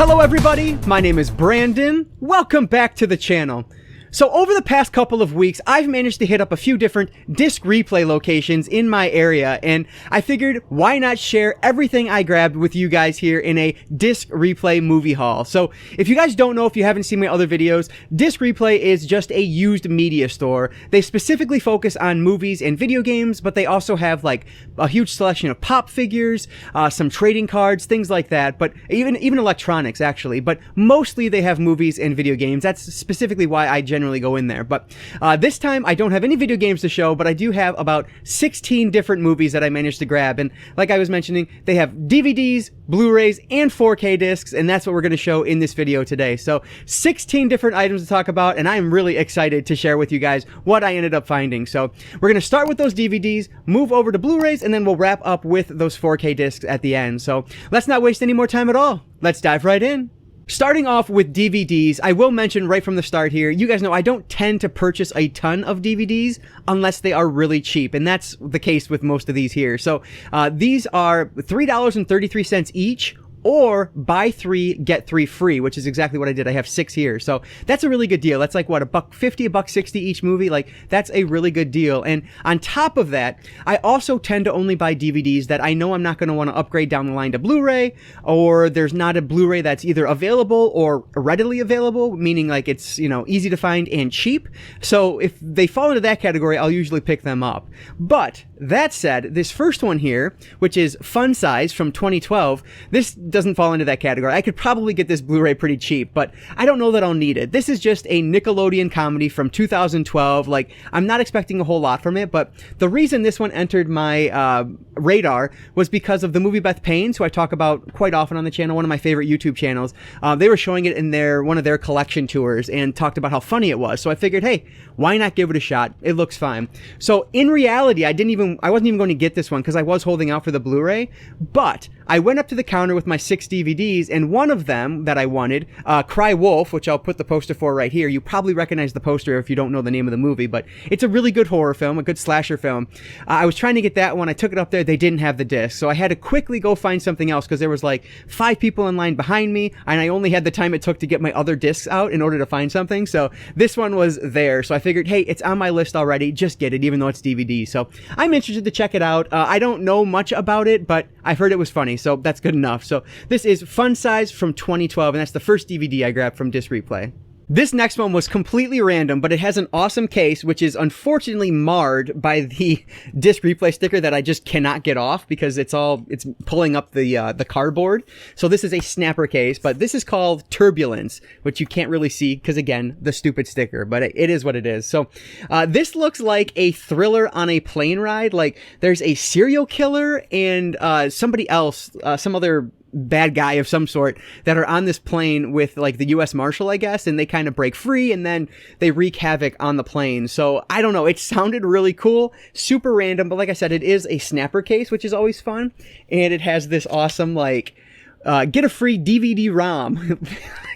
Hello everybody, my name is Brandon. Welcome back to the channel. So over the past couple of weeks, I've managed to hit up a few different disc replay locations in my area, and I figured why not share everything I grabbed with you guys here in a disc replay movie haul. So if you guys don't know, if you haven't seen my other videos, Disc Replay is just a used media store. They specifically focus on movies and video games, but they also have like a huge selection of pop figures, some trading cards, things like that, but even electronics actually, but mostly they have movies and video games. That's specifically why I generally go in there. But this time I don't have any video games to show, but I do have about 16 different movies that I managed to grab. And like I was mentioning, they have DVDs, Blu-rays, and 4K discs, and that's what we're going to show in this video today. So 16 different items to talk about, and I'm really excited to share with you guys what I ended up finding. So we're going to start with those DVDs, move over to Blu-rays, and then we'll wrap up with those 4K discs at the end. So let's not waste any more time at all. Let's dive right in. Starting off with DVDs, I will mention right from the start here, you guys know I don't tend to purchase a ton of DVDs unless they are really cheap, and that's the case with most of these here. So these are $3.33 each, or buy 3, get 3 free, which is exactly what I did. I have 6 here. So that's a really good deal. That's like what, $1.50, $1.60 each movie? Like that's a really good deal. And on top of that, I also tend to only buy DVDs that I know I'm not going to want to upgrade down the line to Blu-ray, or there's not a Blu-ray that's either available or readily available, meaning like it's, you know, easy to find and cheap. So if they fall into that category, I'll usually pick them up. But that said, this first one here, which is Fun Size from 2012, this doesn't fall into that category. I could probably get this Blu-ray pretty cheap, but I don't know that I'll need it. This is just a Nickelodeon comedy from 2012. Like, I'm not expecting a whole lot from it, but the reason this one entered my radar was because of the movie Beth Paynes, who I talk about quite often on the channel, one of my favorite YouTube channels. They were showing it in one of their collection tours and talked about how funny it was. So I figured, hey, why not give it a shot? It looks fine. So in reality, I wasn't even going to get this one because I was holding out for the Blu-ray, but I went up to the counter with my 6 DVDs, and one of them that I wanted, Cry Wolf, which I'll put the poster for right here. You probably recognize the poster if you don't know the name of the movie, but it's a really good horror film, a good slasher film. I was trying to get that one. I took it up there. They didn't have the disc, so I had to quickly go find something else because there was like 5 people in line behind me, and I only had the time it took to get my other discs out in order to find something. So this one was there, so I figured, hey, it's on my list already. Just get it, even though it's DVD. So I'm interested to check it out. I don't know much about it, but I've heard it was funny, so that's good enough. So this is Fun Size from 2012, and that's the first DVD I grabbed from Disc Replay. This next one was completely random, but it has an awesome case, which is unfortunately marred by the Disc Replay sticker that I just cannot get off because it's pulling up the cardboard. So this is a snapper case, but this is called Turbulence, which you can't really see because, again, the stupid sticker, but it is what it is. So this looks like a thriller on a plane ride. Like there's a serial killer and somebody else, some other bad guy of some sort that are on this plane with like the US Marshal, I guess, and they kind of break free and then they wreak havoc on the plane. So I don't know, it sounded really cool, super random, but like I said, it is a snapper case, which is always fun, and it has this awesome like get a free DVD ROM.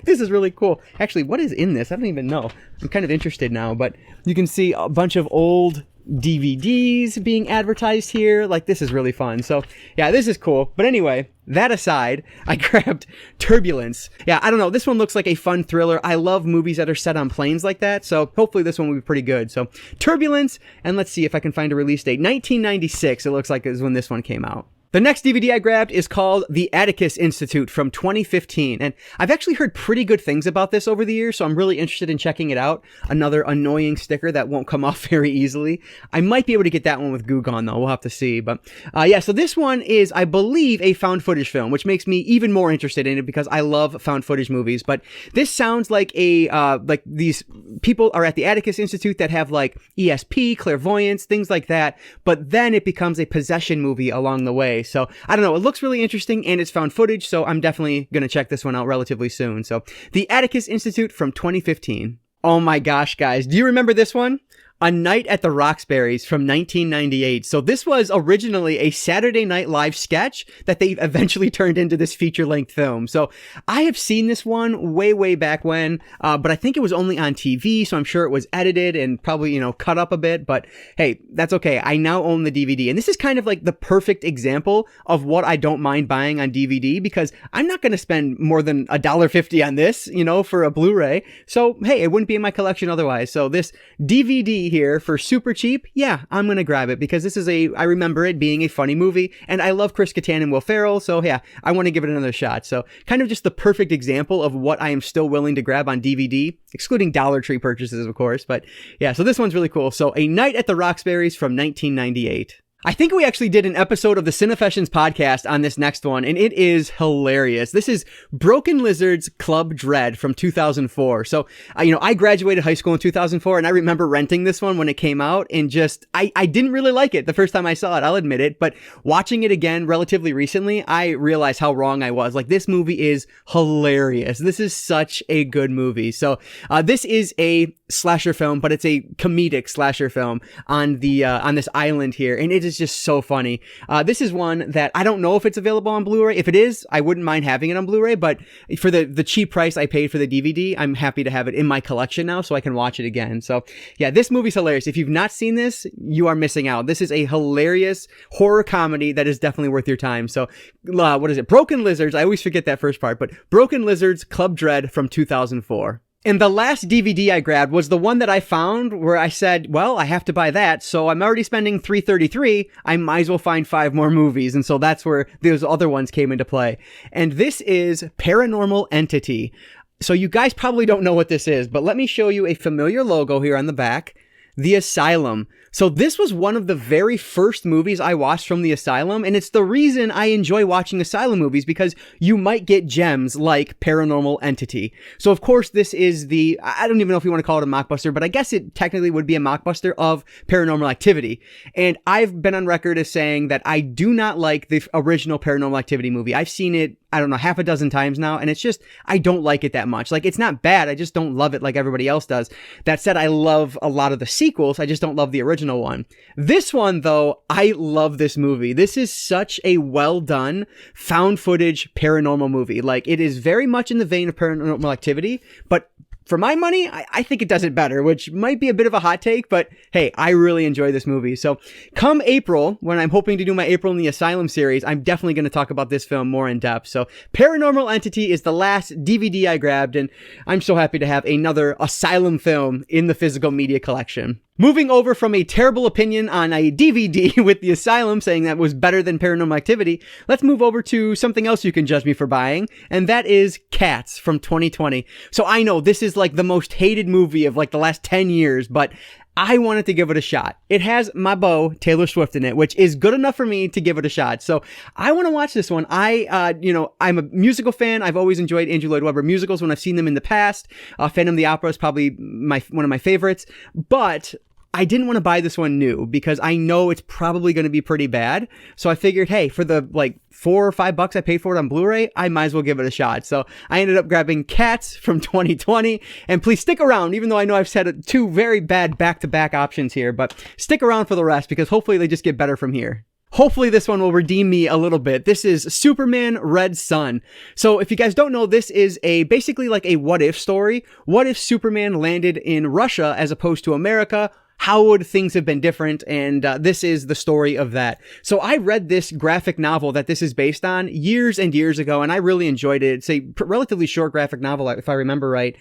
This is really cool. Actually, what is in this? I don't even know. I'm kind of interested now, but you can see a bunch of old DVDs being advertised here. Like, this is really fun. So yeah, this is cool. But anyway, that aside, I grabbed Turbulence. Yeah, I don't know. This one looks like a fun thriller. I love movies that are set on planes like that. So hopefully this one will be pretty good. So Turbulence, and let's see if I can find a release date. 1996, it looks like is when this one came out. The next DVD I grabbed is called The Atticus Institute from 2015, and I've actually heard pretty good things about this over the years, so I'm really interested in checking it out. Another annoying sticker that won't come off very easily. I might be able to get that one with goo gone though, we'll have to see. But yeah, so this one is, I believe, a found footage film, which makes me even more interested in it because I love found footage movies. But this sounds like like these people are at the Atticus Institute that have like ESP, clairvoyance, things like that, but then it becomes a possession movie along the way. So I don't know, it looks really interesting and it's found footage, so I'm definitely going to check this one out relatively soon. So The Atticus Institute from 2015. Oh my gosh, guys, do you remember this one? A Night at the Roxbury's from 1998. So this was originally a Saturday Night Live sketch that they eventually turned into this feature-length film. So I have seen this one way back when, but I think it was only on TV, so I'm sure it was edited and probably, cut up a bit, but hey, that's okay. I now own the DVD, and this is kind of like the perfect example of what I don't mind buying on DVD, because I'm not going to spend more than $1.50 on this, for a Blu-ray. So hey, it wouldn't be in my collection otherwise. So this DVD here for super cheap, yeah, I'm gonna grab it because this is I remember it being a funny movie, and I love Chris Kattan and Will Ferrell, so yeah, I want to give it another shot. So kind of just the perfect example of what I am still willing to grab on DVD, excluding Dollar Tree purchases, of course, but yeah, so this one's really cool. So A Night at the Roxbury's from 1998. I think we actually did an episode of the Cinefessions podcast on this next one, and it is hilarious. This is Broken Lizard's Club Dread from 2004. So, I graduated high school in 2004, and I remember renting this one when it came out, and I didn't really like it the first time I saw it, I'll admit it, but watching it again relatively recently, I realized how wrong I was. Like, this movie is hilarious. This is such a good movie. So, this is a slasher film, but it's a comedic slasher film on this island here, and it is just so funny. This is one that I don't know if it's available on Blu-ray. If it is, I wouldn't mind having it on Blu-ray, but for the cheap price I paid for the DVD, I'm happy to have it in my collection now so I can watch it again. So yeah, this movie's hilarious. If you've not seen this, you are missing out. This is a hilarious horror comedy that is definitely worth your time. So what is it? Broken Lizards. I always forget that first part, but Broken Lizards Club Dread from 2004. And the last DVD I grabbed was the one that I found where I said, well, I have to buy that, so I'm already spending $3.33. I might as well find 5 more movies. And so that's where those other ones came into play. And this is Paranormal Entity. So you guys probably don't know what this is, but let me show you a familiar logo here on the back. The Asylum. So this was one of the very first movies I watched from the Asylum, and it's the reason I enjoy watching Asylum movies, because you might get gems like Paranormal Entity. So of course this is I don't even know if you want to call it a mockbuster, but I guess it technically would be a mockbuster of Paranormal Activity. And I've been on record as saying that I do not like the original Paranormal Activity movie. I've seen it, I don't know, half a dozen times now, and it's just, I don't like it that much. Like, it's not bad, I just don't love it like everybody else does. That said, I love a lot of the sequels, I just don't love the original one. This one, though, I love this movie. This is such a well done found footage paranormal movie. Like, it is very much in the vein of Paranormal Activity, but for my money, I think it does it better, which might be a bit of a hot take, but hey, I really enjoy this movie. So come April, when I'm hoping to do my April in the Asylum series, I'm definitely going to talk about this film more in depth. So Paranormal Entity is the last DVD I grabbed, and I'm so happy to have another Asylum film in the physical media collection. Moving over from a terrible opinion on a DVD with The Asylum saying that was better than Paranormal Activity, let's move over to something else you can judge me for buying, and that is Cats from 2020. So I know this is like the most hated movie of like the last 10 years, but I wanted to give it a shot. It has my beau, Taylor Swift, in it, which is good enough for me to give it a shot. So I want to watch this one. I'm a musical fan. I've always enjoyed Andrew Lloyd Webber musicals when I've seen them in the past. Phantom of the Opera is probably one of my favorites, but I didn't want to buy this one new because I know it's probably going to be pretty bad. So I figured, hey, for the like $4 or $5 I paid for it on Blu-ray, I might as well give it a shot. So I ended up grabbing Cats from 2020. And please stick around, even though I know I've said 2 very bad back-to-back options here, but stick around for the rest because hopefully they just get better from here. Hopefully this one will redeem me a little bit. This is Superman Red Sun. So if you guys don't know, this is basically like a what-if story. What if Superman landed in Russia as opposed to America? How would things have been different? And this is the story of that. So I read this graphic novel that this is based on years and years ago, and I really enjoyed it. It's a relatively short graphic novel, if I remember right.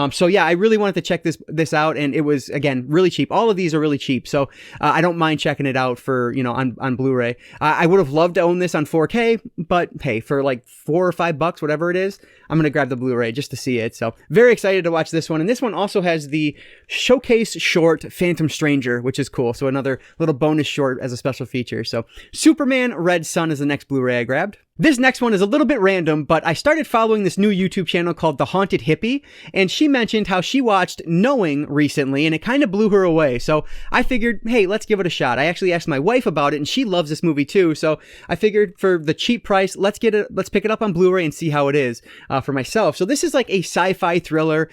So yeah, I really wanted to check this out, and it was, again, really cheap. All of these are really cheap, so I don't mind checking it out for, on Blu-ray. I would have loved to own this on 4K, but hey, for like $4 or $5, whatever it is, I'm gonna grab the Blu-ray just to see it. So very excited to watch this one. And this one also has the showcase short Phantom Stranger, which is cool. So another little bonus short as a special feature. So Superman Red Sun is the next Blu-ray I grabbed. This next one is a little bit random, but I started following this new YouTube channel called The Haunted Hippie, and she mentioned how she watched Knowing recently, and it kind of blew her away. So I figured, hey, let's give it a shot. I actually asked my wife about it, and she loves this movie too. So I figured for the cheap price, let's pick it up on Blu-ray and see how it is for myself. So this is like a sci-fi thriller.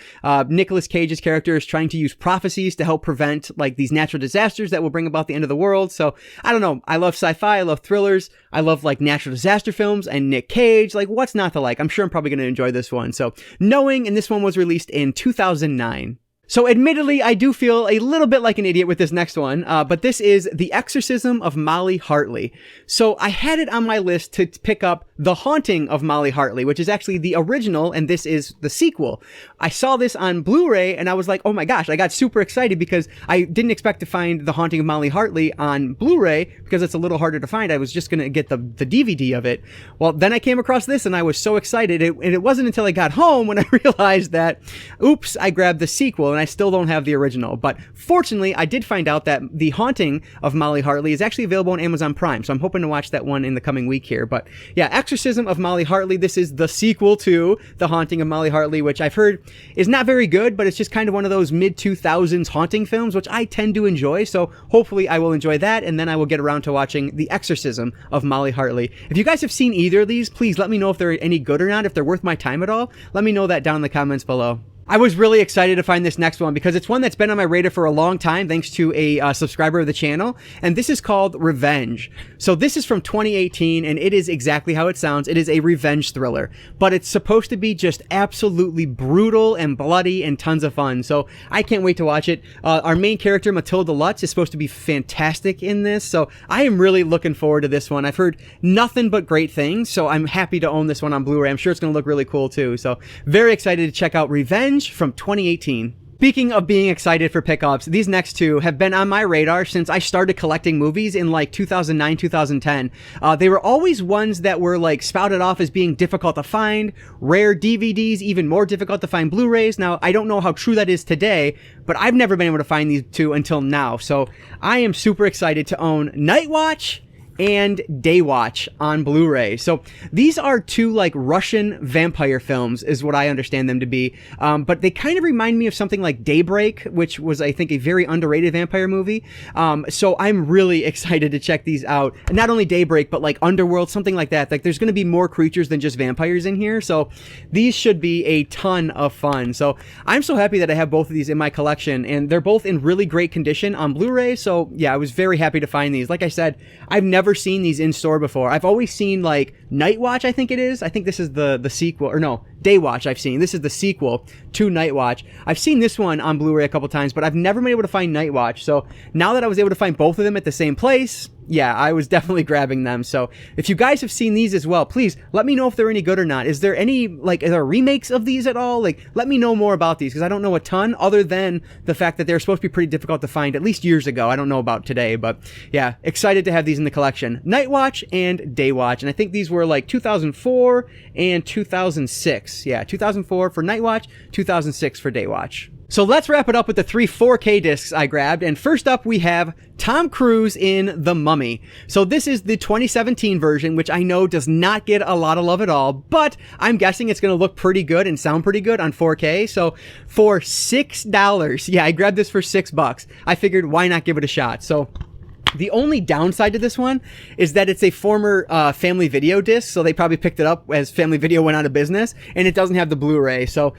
Nicolas Cage's character is trying to use prophecies to help prevent like these natural disasters that will bring about the end of the world. So I don't know. I love sci-fi. I love thrillers. I love like natural disaster films and Nick Cage. Like, what's not to like? I'm sure I'm probably going to enjoy this one. So Knowing, and this one was released in 2009. So admittedly, I do feel a little bit like an idiot with this next one, but this is The Exorcism of Molly Hartley. So I had it on my list to pick up The Haunting of Molly Hartley, which is actually the original, and this is the sequel. I saw this on Blu-ray, and I was like, oh my gosh, I got super excited because I didn't expect to find The Haunting of Molly Hartley on Blu-ray because it's a little harder to find. I was just going to get the DVD of it. Well, then I came across this, and I was so excited, and it wasn't until I got home when I realized that, oops, I grabbed the sequel, and I still don't have the original. But fortunately, I did find out that The Haunting of Molly Hartley is actually available on Amazon Prime, so I'm hoping to watch that one in the coming week here. But yeah, Exorcism of Molly Hartley, this is the sequel to The Haunting of Molly Hartley, which I've heard is not very good, but it's just kind of one of those mid-2000s haunting films, which I tend to enjoy, so hopefully I will enjoy that, and then I will get around to watching The Exorcism of Molly Hartley. If you guys have seen either of these, please let me know if they're any good or not, if they're worth my time at all. Let me know that down in the comments below. I was really excited to find this next one because it's one that's been on my radar for a long time thanks to a subscriber of the channel, and this is called Revenge. So this is from 2018, and it is exactly how it sounds. It is a revenge thriller, but it's supposed to be just absolutely brutal and bloody and tons of fun. So I can't wait to watch it. Our main character, Matilda Lutz, is supposed to be fantastic in this, so I am really looking forward to this one. I've heard nothing but great things, so I'm happy to own this one on Blu-ray. I'm sure it's going to look really cool too. So very excited to check out Revenge from 2018. Speaking of being excited for pickups, these next two have been on my radar since I started collecting movies in like 2009, 2010. They were always ones that were like spouted off as being difficult to find, rare DVDs, even more difficult to find Blu-rays. Now, I don't know how true that is today, but I've never been able to find these two until now. So I am super excited to own Night Watch and Day Watch on Blu-ray. So these are two like Russian vampire films is what I understand them to be. But they kind of remind me of something like Daybreak, which was, I think, a very underrated vampire movie. So I'm really excited to check these out. And not only Daybreak, but like Underworld, something like that. Like there's going to be more creatures than just vampires in here. So these should be a ton of fun. So I'm so happy that I have both of these in my collection, and they're both in really great condition on Blu-ray. So yeah, I was very happy to find these. Like I said, I've never seen these in store before. I've always seen like Night Watch, I think it is. I think this is the sequel, or no, Day Watch I've seen. This is the sequel to Night Watch. I've seen this one on Blu-ray a couple times, but I've never been able to find Night Watch. So now that I was able to find both of them at the same place, yeah, I was definitely grabbing them. So if you guys have seen these as well, please let me know if they're any good or not. Is there any, like, are there remakes of these at all? Like, let me know more about these, because I don't know a ton other than the fact that they're supposed to be pretty difficult to find, at least years ago. I don't know about today, but yeah, excited to have these in the collection. Night Watch and Day Watch, and I think these were like 2004 and 2006. Yeah, 2004 for Night Watch, 2006 for Day Watch. So let's wrap it up with the 3 4K discs I grabbed, and first up we have Tom Cruise in The Mummy. So this is the 2017 version, which I know does not get a lot of love at all, but I'm guessing it's going to look pretty good and sound pretty good on 4K. So for $6, yeah, I grabbed this for $6. I figured why not give it a shot. So the only downside to this one is that it's a former Family Video disc, so they probably picked it up as Family Video went out of business, and it doesn't have the Blu-ray. So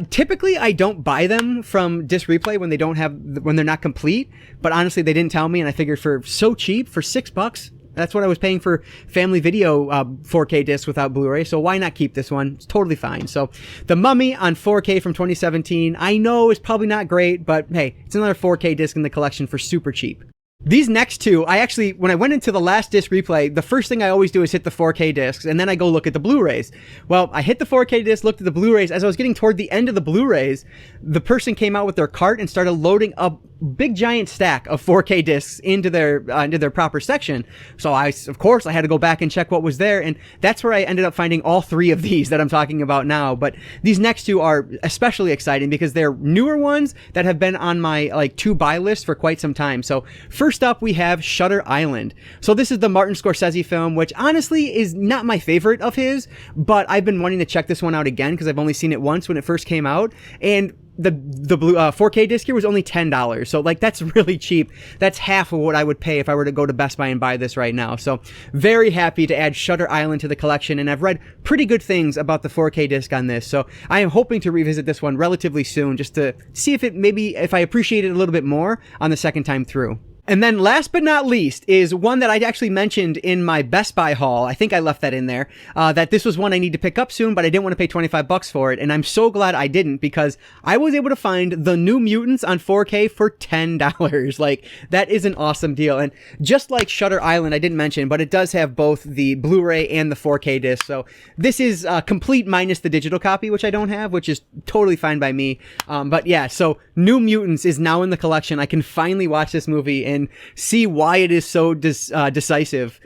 typically I don't buy them from Disc Replay when they're not complete, but honestly they didn't tell me, and I figured for so cheap, for $6, that's what I was paying for Family Video 4K discs without Blu-ray, so why not keep this one? It's totally fine. So The Mummy on 4K from 2017, I know is probably not great, but hey, it's another 4K disc in the collection for super cheap. These next two, when I went into the last disc replay, the first thing I always do is hit the 4K discs, and then I go look at the Blu-rays. Well, I hit the 4K disc, looked at the Blu-rays. As I was getting toward the end of the Blu-rays, the person came out with their cart and started loading up big giant stack of 4K discs into their proper section. So of course I had to go back and check what was there, and that's where I ended up finding all 3 of these that I'm talking about now. But these next 2 are especially exciting because they're newer ones that have been on my like to buy list for quite some time. So first up we have Shutter Island. So this is the Martin Scorsese film, which honestly is not my favorite of his, but I've been wanting to check this one out again because I've only seen it once when it first came out, and the 4K disc here was only $10. So like, that's really cheap. That's half of what I would pay if I were to go to Best Buy and buy this right now. So very happy to add Shutter Island to the collection, and I've read pretty good things about the 4K disc on this. So I am hoping to revisit this one relatively soon just to see if I appreciate it a little bit more on the second time through. And then last but not least is one that I actually mentioned in my Best Buy haul. I think I left that in there, that this was one I need to pick up soon, but I didn't want to pay $25 for it. And I'm so glad I didn't, because I was able to find The New Mutants on 4K for $10. Like, that is an awesome deal. And just like Shutter Island, I didn't mention, but it does have both the Blu-ray and the 4K disc. So this is complete minus the digital copy, which I don't have, which is totally fine by me. But yeah, so New Mutants is now in the collection. I can finally watch this movie and see why it is so divisive.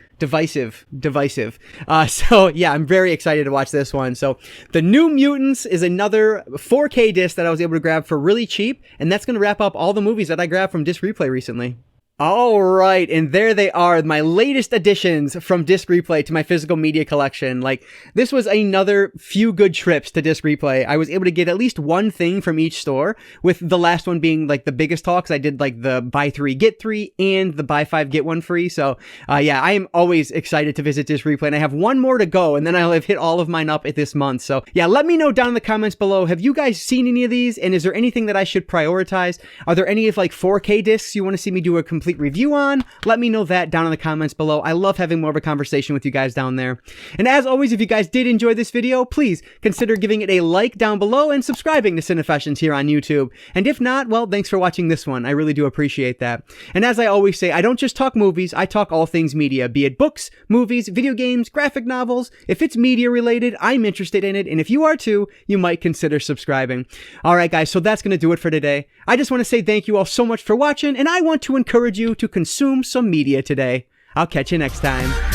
So yeah, I'm very excited to watch this one. So The New Mutants is another 4K disc that I was able to grab for really cheap, and that's going to wrap up all the movies that I grabbed from Disc Replay recently. All right, and there they are, my latest additions from Disc Replay to my physical media collection. Like, this was another few good trips to Disc Replay. I was able to get at least one thing from each store, with the last one being like the biggest haul, because I did like the buy 3 get 3 and the buy 5 get 1 free. So yeah, I am always excited to visit Disc Replay, and I have one more to go, and then I'll have hit all of mine up at this month. So yeah, let me know down in the comments below, have you guys seen any of these, and is there anything that I should prioritize? Are there any of like 4K discs you want to see me do a complete review on? Let me know that down in the comments below. I love having more of a conversation with you guys down there. And as always, if you guys did enjoy this video, please consider giving it a like down below and subscribing to Cinefessions here on YouTube. And if not, well, thanks for watching this one. I really do appreciate that. And as I always say, I don't just talk movies, I talk all things media, be it books, movies, video games, graphic novels. If it's media related, I'm interested in it. And if you are too, you might consider subscribing. All right, guys, so that's going to do it for today. I just want to say thank you all so much for watching, and I want to encourage you to consume some media today. I'll catch you next time.